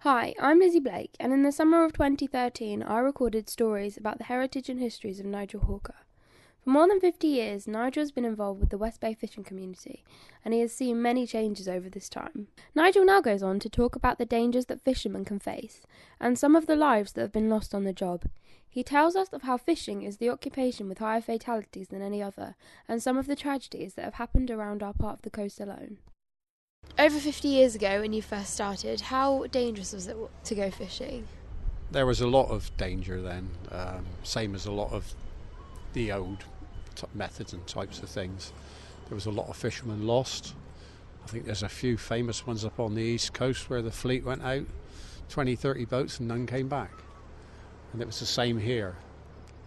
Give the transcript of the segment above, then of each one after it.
Hi, I'm Lizzie Blake, and in the summer of 2013 I recorded stories about the heritage and histories of Nigel Hawker. For more than 50 years, Nigel has been involved with the West Bay fishing community, and he has seen many changes over this time. Nigel now goes on to talk about the dangers that fishermen can face, and some of the lives that have been lost on the job. He tells us of how fishing is the occupation with higher fatalities than any other, and some of the tragedies that have happened around our part of the coast alone. Over 50 years ago, when you first started, how dangerous was it to go fishing? There was a lot of danger then, same as a lot of the old methods and types of things. There was a lot of fishermen lost. I think there's a few famous ones up on the east coast where the fleet went out, 20, 30 boats and none came back. And it was the same here,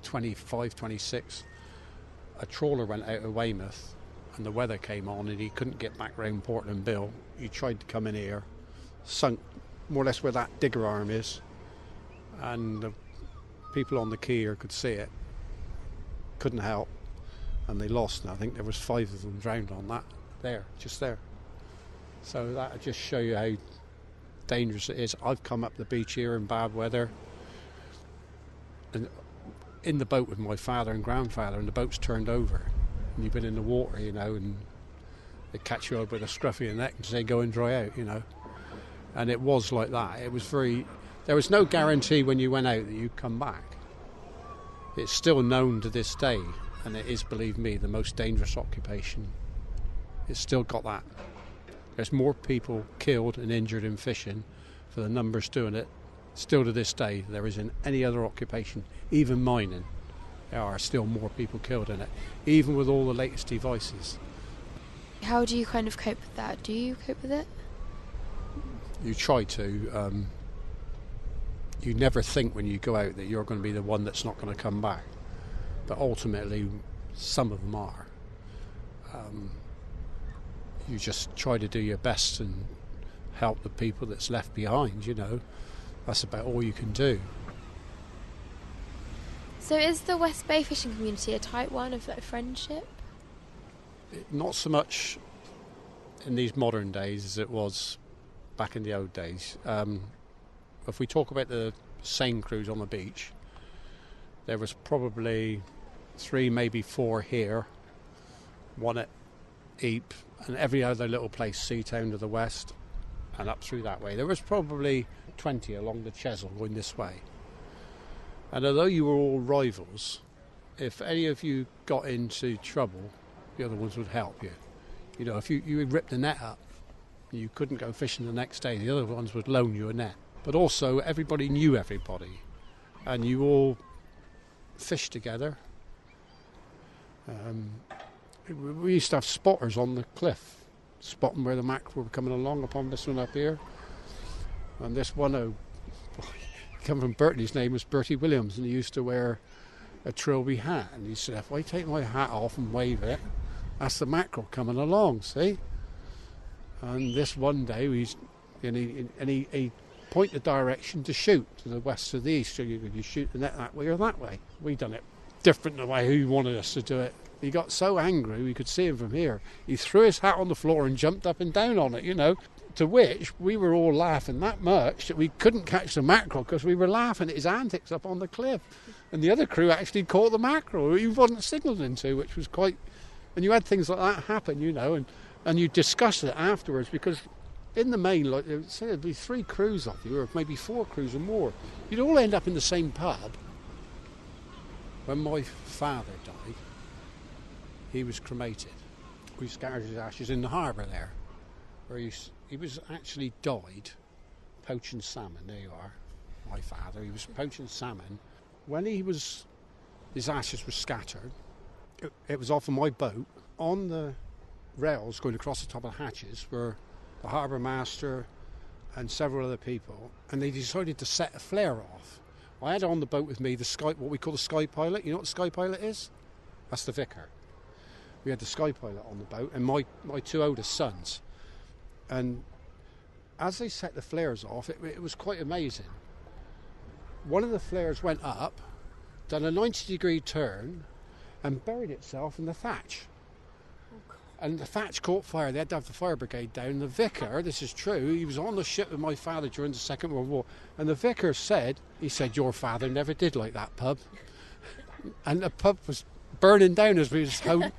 25, 26. A trawler went out of Weymouth and the weather came on and he couldn't get back round Portland Bill. He tried to come in here, sunk more or less where that digger arm is, and the people on the quay here could see it, couldn't help, and they lost. And I think there was 5 of them drowned on that, just there. So that'll just show you how dangerous it is. I've come up the beach here in bad weather, and in the boat with my father and grandfather, and the boat's turned over. And you've been in the water, and they catch you up with a scruff of your neck and say, go and dry out, And it was like that. There was no guarantee when you went out that you'd come back. It's still known to this day, and it is, believe me, the most dangerous occupation. It's still got that. There's more people killed and injured in fishing for the numbers doing it, still to this day, than there is in any other occupation, even mining. There are still more people killed in it, even with all the latest devices. How do you kind of cope with that? Do you cope with it? You try to. You never think when you go out that you're going to be the one that's not going to come back. But ultimately, some of them are. You just try to do your best and help the people that's left behind, That's about all you can do. So is the West Bay fishing community a tight one of friendship? Not so much in these modern days as it was back in the old days. If we talk about the seine crews on the beach, there was probably 3, maybe 4 here, 1 at Ypres, and every other little place, Seatown to the west, and up through that way. There was probably 20 along the Chesil going this way. And although you were all rivals, if any of you got into trouble, the other ones would help you. If you ripped the net up, you couldn't go fishing the next day, the other ones would loan you a net. But also, everybody knew everybody, and you all fished together. We used to have spotters on the cliff, spotting where the mackerel were coming along upon this one up here. And this one, come from Bertie, his name was Bertie Williams, and he used to wear a trilby hat. And he said, if I take my hat off and wave it, that's the mackerel coming along, see? And this one day, he pointed the direction to shoot, to the west to the east. So you shoot the net that way or that way. We done it different the way he wanted us to do it. He got so angry, we could see him from here. He threw his hat on the floor and jumped up and down on it, To which we were all laughing that much that we couldn't catch the mackerel because we were laughing at his antics up on the cliff. And the other crew actually caught the mackerel he wasn't signalled into, which was quite... And you had things like that happen, and you discuss it afterwards, because in the main, like, say there'd be 3 crews of you, or maybe 4 crews or more. You'd all end up in the same pub. When my father died, he was cremated. We scattered his ashes in the harbour there, where he was actually died poaching salmon. There you are, my father. He was poaching salmon. When his ashes were scattered, it was off of my boat. On the rails going across the top of the hatches were the harbour master and several other people, and they decided to set a flare off. I had on the boat with me what we call the sky pilot. You know what the sky pilot is? That's the vicar. We had the sky pilot on the boat, and my 2 oldest sons. And as they set the flares off, it was quite amazing. One of the flares went up, done a 90-degree turn, and buried itself in the thatch. And the thatch caught fire. They had to have the fire brigade down. The vicar, this is true, he was on the ship with my father during the Second World War. And the vicar said, your father never did like that pub. And the pub was burning down as we was home.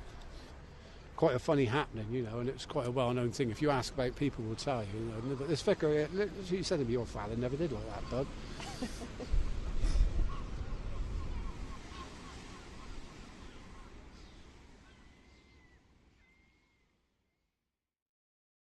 Quite a funny happening, and it's quite a well-known thing. If you ask about, people will tell you. But this vicar, he said to me, your father never did like that pub.